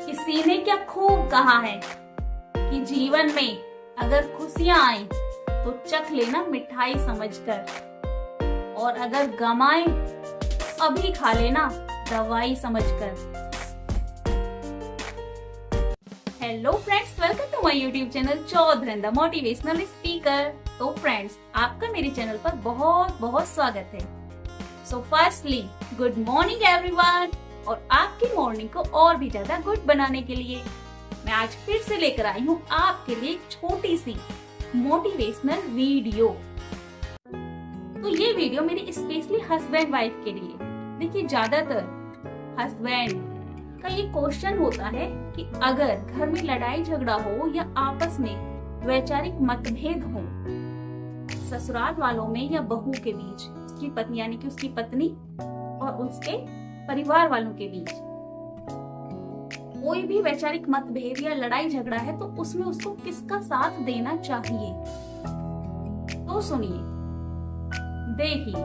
किसी ने क्या खूब कहा है कि जीवन में अगर खुशियां आए तो चख लेना मिठाई समझकर, और अगर गम आए अभी खा लेना दवाई समझकर। Hello friends, welcome to my YouTube channel Chaudhary the motivational speaker. तो फ्रेंड्स, आपका मेरे चैनल पर बहुत बहुत स्वागत है। So firstly good morning everyone, और आपकी मॉर्निंग को और भी ज्यादा गुड बनाने के लिए मैं आज फिर से लेकर आई हूँ आपके लिए एक छोटी सी मोटिवेशनल वीडियो। तो ये वीडियो मेरी स्पेशली हस्बैंड वाइफ के लिए। देखिए, ज्यादातर हस्बैंड का ये क्वेश्चन होता है कि अगर घर में लड़ाई झगड़ा हो या आपस में वैचारिक मतभेद हो, ससुराल वालों में या बहू के बीच, उसकी पत्नी यानी कि उसकी पत्नी और उसके परिवार वालों के बीच कोई भी वैचारिक मतभेद या लड़ाई झगड़ा है, तो उसमें उसको किसका साथ देना चाहिए। तो सुनिए, देखिए,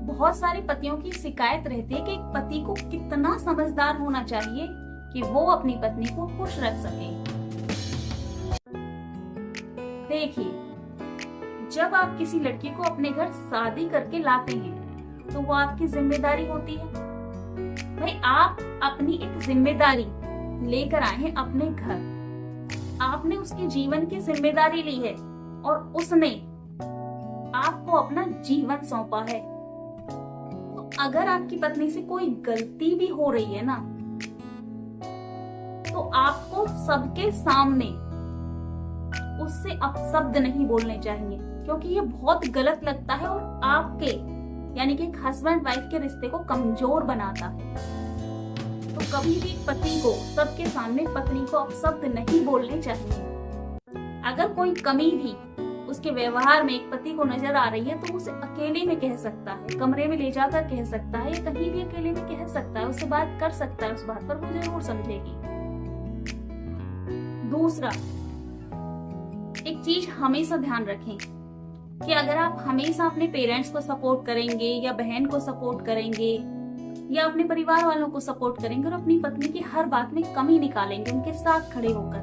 बहुत सारे पतियों की शिकायत रहती है कि एक पति को कितना समझदार होना चाहिए कि वो अपनी पत्नी को खुश रख सके। देखिए, जब आप किसी लड़की को अपने घर शादी करके लाते हैं तो वो आपकी जिम्मेदारी होती है। भाई, आप अपनी एक जिम्मेदारी लेकर आए हैं अपने घर। आपने उसके जीवन की जिम्मेदारी ली है और उसने आपको अपना जीवन सौंपा है। तो अगर आपकी पत्नी से कोई गलती भी हो रही है ना, तो आपको सबके सामने उससे अपशब्द नहीं बोलने चाहिए, क्योंकि ये बहुत गलत लगता है और आपके यानी कि एक हस्बैंड वाइफ के रिश्ते को कमजोर बनाता है। तो कभी भी पति को सबके सामने पत्नी को अपशब्द नहीं बोलने चाहिए। अगर कोई कमी भी उसके व्यवहार में एक पति को नजर आ रही है तो उसे अकेले में कह सकता है, कमरे में ले जाकर कह सकता है, या कहीं भी अकेले में कह सकता है, उससे बात कर सकता है। उस बात पर वो जरूर समझेगी। दूसरा, एक चीज हमेशा ध्यान रखें कि अगर आप हमेशा अपने पेरेंट्स को सपोर्ट करेंगे या बहन को सपोर्ट करेंगे या अपने परिवार वालों को सपोर्ट करेंगे और अपनी पत्नी की हर बात में कमी निकालेंगे उनके साथ खड़े होकर,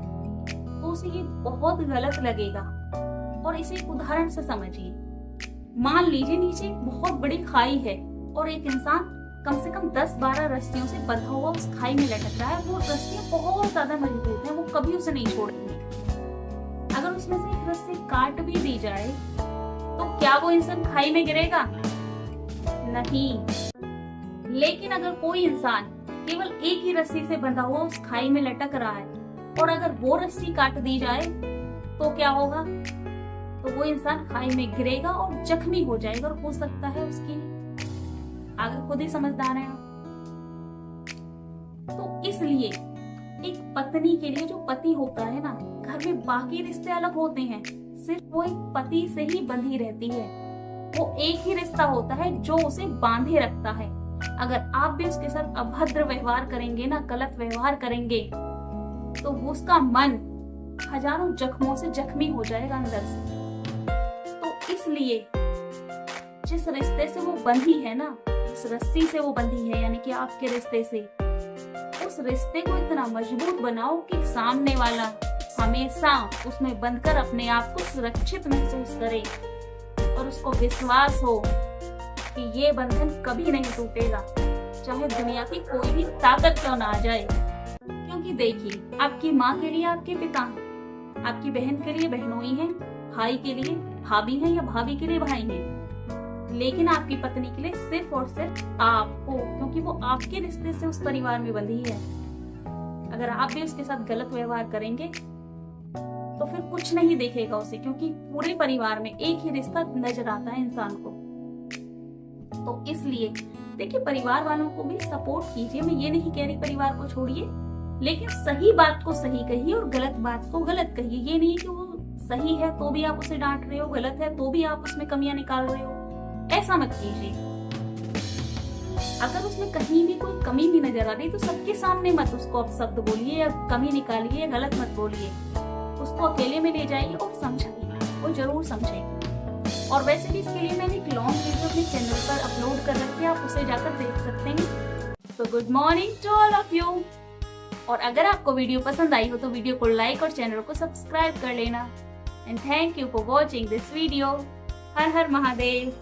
तो उसे ये बहुत गलत लगेगा। और इसे एक उदाहरण से समझिए। मान लीजिए नीचे एक बहुत बड़ी खाई है और एक इंसान कम से कम 10-12 रस्सियों से बंधा हुआ उस खाई में लटक रहा है। वो रस्सियां बहुत ज्यादा मजबूत है, वो कभी उसे नहीं छोड़ेंगी। अगर उसमें से एक रस्सी काट भी दी जाए तो क्या वो इंसान खाई में गिरेगा? नहीं। लेकिन अगर कोई इंसान केवल एक ही रस्सी से बंधा हुआ उस खाई में लटक रहा है और अगर वो रस्सी काट दी जाए तो क्या होगा? तो वो इंसान खाई में गिरेगा और जख्मी हो जाएगा, और हो सकता है उसकी आगे खुद ही समझदार है आप। तो इसलिए एक पत्नी के लिए जो पति होता है ना, घर में बाकी रिश्ते अलग होते हैं, सिर्फ वो एक पति से ही बंधी रहती है। वो एक ही रिश्ता होता है जो उसे बांधे रखता है। अगर आप भी उसके साथ अभद्र व्यवहार करेंगे ना, गलत व्यवहार करेंगे, तो उसका मन हजारों जख्मों से जख्मी हो जाएगा अंदर से। तो इसलिए जिस रिश्ते से वो बंधी है ना, जिस रस्सी से वो बंधी है यानी कि आपके रिश्ते से, उस रिश्ते को इतना मजबूत बनाओ कि सामने वाला हमेशा उसमें बंधकर अपने आप को सुरक्षित महसूस करे और उसको विश्वास हो कि ये बंधन कभी नहीं टूटेगा, चाहे दुनिया की कोई भी ताकत क्यों ना आ जाए। क्योंकि देखिए, आपकी माँ के लिए आपके पिता हैं, आपकी बहन के लिए बहनोई हैं, भाई के लिए भाभी हैं या भाभी के लिए भाई हैं, लेकिन आपकी पत्नी के लिए सिर्फ और सिर्फ आपको, क्योंकि वो आपके रिश्ते से उस परिवार में बंधी है। अगर आप भी उसके साथ गलत व्यवहार करेंगे तो फिर कुछ नहीं देखेगा उसे, क्योंकि पूरे परिवार में एक ही रिश्ता नजर आता है इंसान को। तो इसलिए देखिए, परिवार वालों को भी सपोर्ट कीजिए। मैं ये नहीं कह रही परिवार को छोड़िए, लेकिन सही बात को सही कहिए और गलत बात को गलत कहिए। ये नहीं कि वो सही है तो भी आप उसे डांट रहे हो, गलत है तो भी आप उसमें कमियां निकाल रहे हो। ऐसा मत कीजिए। अगर उसमें कहीं भी कोई कमी भी नजर आ रही तो सबके सामने मत उसको अपशब्द बोलिए या कमी निकालिए या गलत मत बोलिए। उसको अकेले में ले जाइए और समझाइए, वो जरूर समझेगी। और वैसे भी इसके लिए मैंने एक लॉन्ग वीडियो अपने चैनल पर अपलोड कर रखी है, आप उसे जाकर देख सकते हैं। So good morning to all of you. और अगर आपको वीडियो पसंद आई हो तो वीडियो को लाइक और चैनल को सब्सक्राइब कर लेना। And thank you for watching this video. Her her Mahadev.